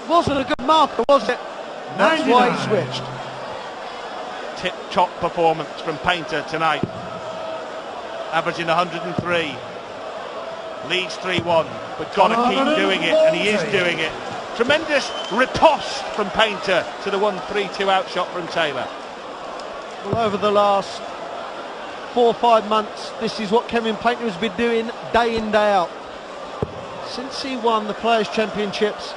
Wasn't a good marker, was it? That's why he switched. Tip-top performance from Painter tonight. Averaging 103. Leads 3-1, but got to keep doing it, and he is doing it. Tremendous riposte from Painter to the 1-3-2 out shot from Taylor. Well, over the last 4 or 5 months, this is what Kevin Painter has been doing day in, day out. Since he won the Players' Championships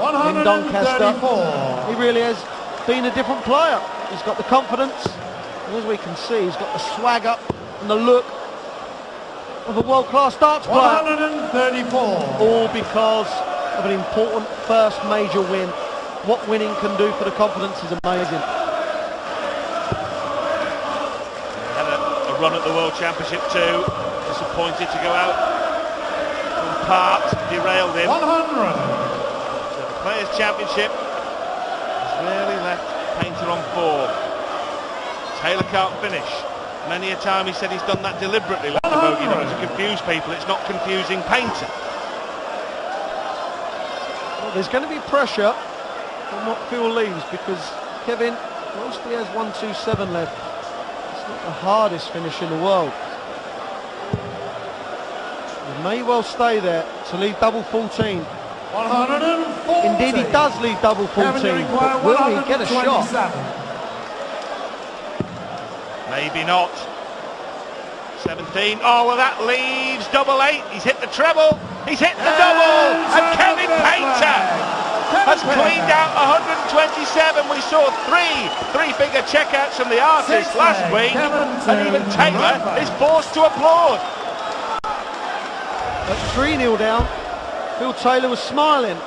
in Doncaster, he really has been a different player. He's got the confidence, and as we can see, he's got the swagger and the look of a world-class darts player. 134. All because of an important first major win. What winning can do for the confidence is amazing. Had a run at the World Championship too. Disappointed to go out. From part derailed him. 100. So the Players' Championship has really left Painter on form. Taylor can't finish. Many a time he said he's done that deliberately, like the bogey, not to confuse people. It's not confusing Painter. Well, there's going to be pressure on what Phil leaves, because Kevin, whilst he has 1-2-7 left, it's not the hardest finish in the world. He may well stay there to leave double 14. 140. Indeed, he does leave double 14, but will he get a shot? Maybe not. 17. Oh, well, that leaves double 8. He's hit the treble. He's hit the double. And Kevin Painter has cleaned out 127. We saw three-figure checkouts from the artist last week. And even Taylor is forced to applaud. At 3-0 down, Phil Taylor was smiling.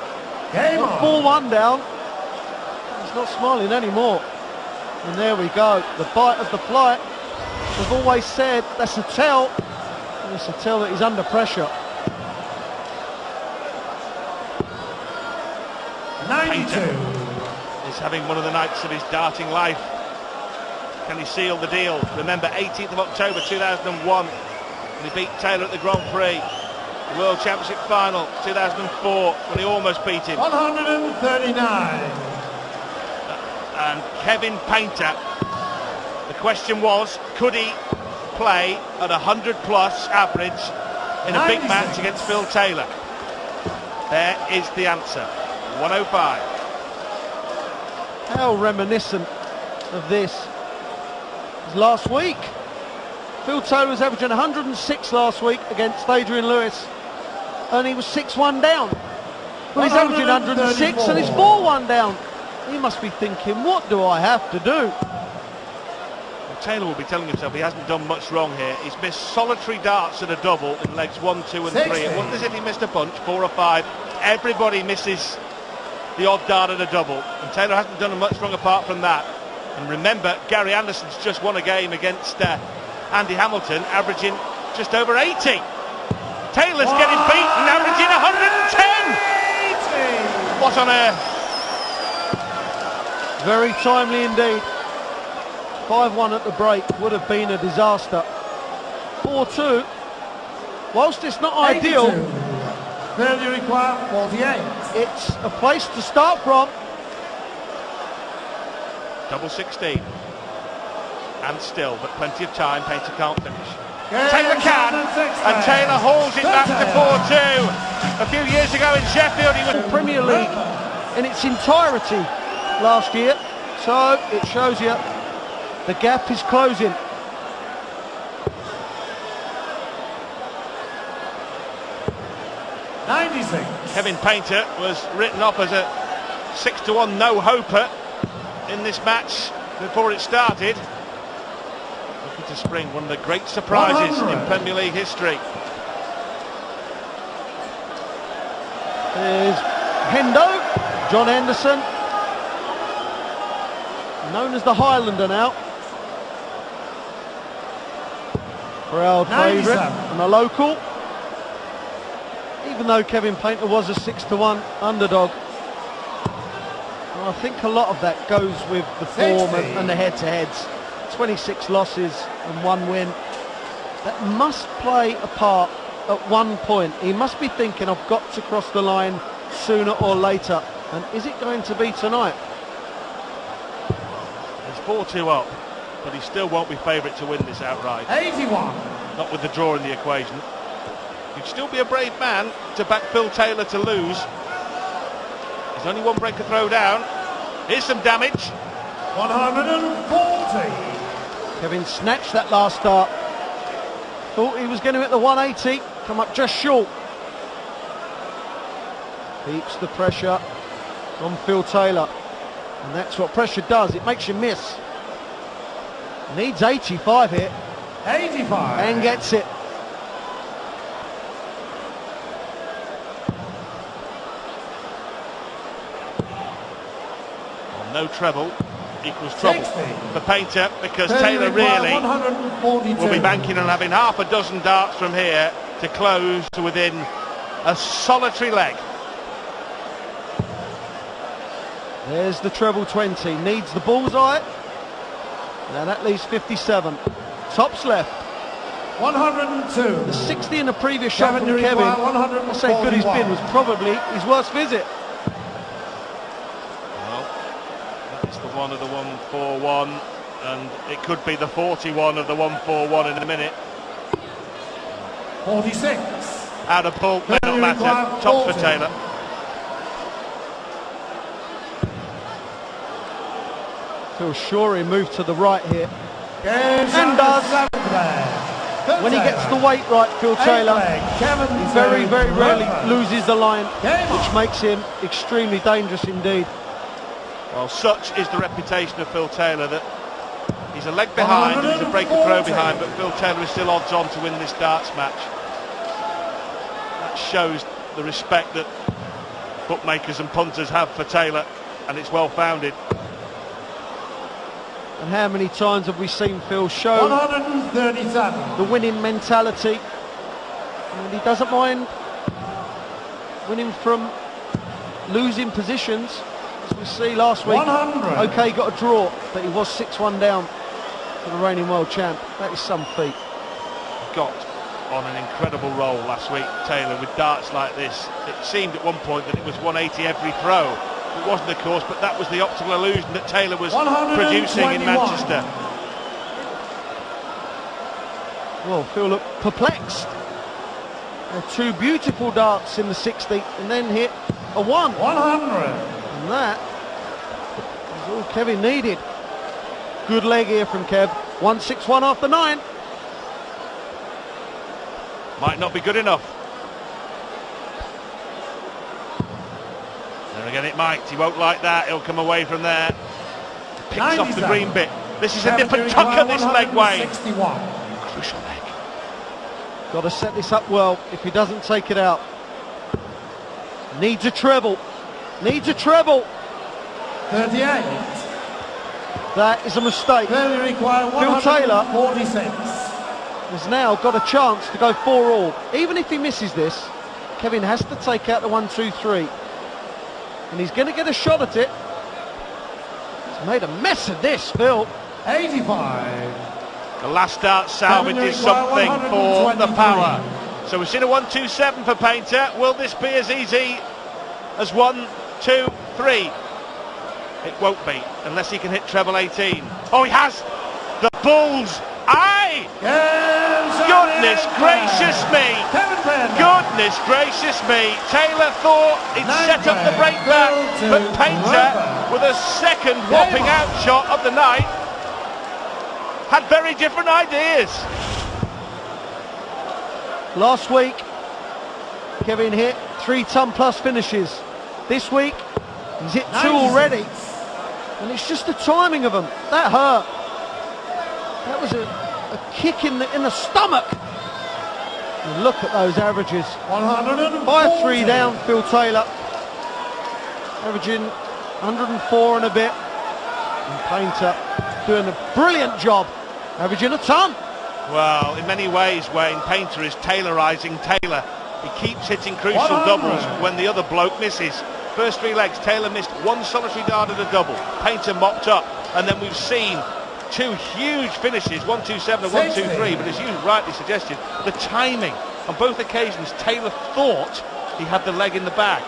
At 4-1 down, he's not smiling anymore. And there we go, the bite of the flight. We've always said that's a tell. And it's a tell that he's under pressure. 92. Is having one of the nights of his darting life. Can he seal the deal? Remember, 18th of October 2001, when he beat Taylor at the Grand Prix. The World Championship final 2004, when he almost beat him. 139. And Kevin Painter, the question was, could he play at 100+ average in a big match against Phil Taylor? There is the answer. 105. How reminiscent of this is last week. Phil Taylor was averaging 106 last week against Adrian Lewis, and he was 6-1 down. Well, he's averaging 106 and he's 4-1 down. He must be thinking, what do I have to do? Well, Taylor will be telling himself he hasn't done much wrong here. He's missed solitary darts at a double in legs 1, 2 and 3. It wasn't as if he missed a bunch, 4 or 5. Everybody misses the odd dart at a double, and Taylor hasn't done much wrong apart from that. And remember, Gary Anderson's just won a game against Andy Hamilton, averaging just over 80. Taylor's getting beaten, averaging 110. What on earth? Very timely indeed. 5-1 at the break would have been a disaster. 4-2, whilst it's not ideal, Failure required 48. it's a place to start from. Double 16. And still, but plenty of time. Painter can't finish. Taylor can, and Taylor hauls it back to 4-2. A few years ago in Sheffield, he was Premier League in its entirety last year, so it shows you the gap is closing. Kevin Painter was written off as a 6-1 no-hoper in this match before it started. Looking to spring one of the great surprises in Premier League history. There's Hendo, John Henderson, known as the Highlander now. Proud favourite and a local. Even though Kevin Painter was a 6-1 underdog. Well, I think a lot of that goes with the form and the head-to-heads. 26 losses and 1 win. That must play a part at one point. He must be thinking, I've got to cross the line sooner or later. And is it going to be tonight? It's 4-2 up, but he still won't be favourite to win this outright. 81. Not with the draw in the equation. You'd still be a brave man to back Phil Taylor to lose. There's only one breaker throw down. Here's some damage. 140. Kevin snatched that last start. Thought he was going to hit the 180, come up just short. Keeps the pressure on Phil Taylor. And that's what pressure does, it makes you miss. Needs 85 here. 85. And gets it. No treble equals trouble 60. for Painter, because Taylor really 142. will be banking on having half a dozen darts from here to close to within a solitary leg. There's the treble 20, needs the bullseye. Now that leaves 57. Tops left. 102. The 60 in the previous shot Kevin, from you Kevin, require 141. that's how good he's been, was probably his worst visit. Well, it's the one of the 141, and it could be the 41 of the 141 in a minute. 46. Out of pull, may not You matter. require Tops for 40. Taylor. Feels sure he moved to the right here. And does. When he gets the weight right, Phil Taylor, he very, very rarely loses the line, which makes him extremely dangerous indeed. Well, such is the reputation of Phil Taylor that he's a leg behind and he's a breaker throw behind, but Phil Taylor is still odds on to win this darts match. That shows the respect that bookmakers and punters have for Taylor, and it's well founded. And how many times have we seen Phil show 137. the winning mentality? And he doesn't mind winning from losing positions, as we see last week. 100. Okay, got a draw, but he was 6-1 down for the reigning world champ. That is some feat. Got on an incredible roll last week, Taylor, with darts like this. It seemed at one point that it was 180 every throw. It wasn't, of course, but that was the optical illusion that Taylor was producing in 121. Manchester. Well, Phil looked perplexed. Two beautiful darts in the 60 and then hit a 1. 100. And that is all Kevin needed. Good leg here from Kev. 161 after 9. Might not be good enough. There again it might. He won't like that. He'll come away from there. Picks off the 97. green bit. This is a nip and tuck at this leg, Wayne. 61. Crucial leg. Got to set this up well if he doesn't take it out. Needs a treble. Needs a treble. 38. That is a mistake. Then you require Phil Taylor 146. has now got a chance to go 4-all. Even if he misses this, Kevin has to take out the 1-2-3. And he's going to get a shot at it. He's made a mess of this, Phil. 85. The last dart salvages something for the power. So we've seen a 1-2-7 for Painter. Will this be as easy as 1-2-3? It won't be, unless he can hit treble 18. Oh, he has! The bull's eye! Goodness gracious me! Goodness gracious me! Taylor thought he'd set up the breakback, but Painter, with a second whopping out shot of the night, had very different ideas. Last week, Kevin hit 3-ton plus finishes. This week, he's hit 2 already. And it's just the timing of them. That hurt. That was a kick in the stomach. And look at those averages. 5-3 down, Phil Taylor. Averaging 104 and a bit. And Painter doing a brilliant job. Averaging a ton. Well, in many ways, Wayne, Painter is Taylorising Taylor. He keeps hitting crucial 100. doubles when the other bloke misses. First 3 legs, Taylor missed 1 solitary dart at a double. Painter mopped up, and then we've seen 2 huge finishes, 1-2-7 and 1-2-3. But as you rightly suggested, the timing on both occasions, Taylor thought he had the leg in the bag.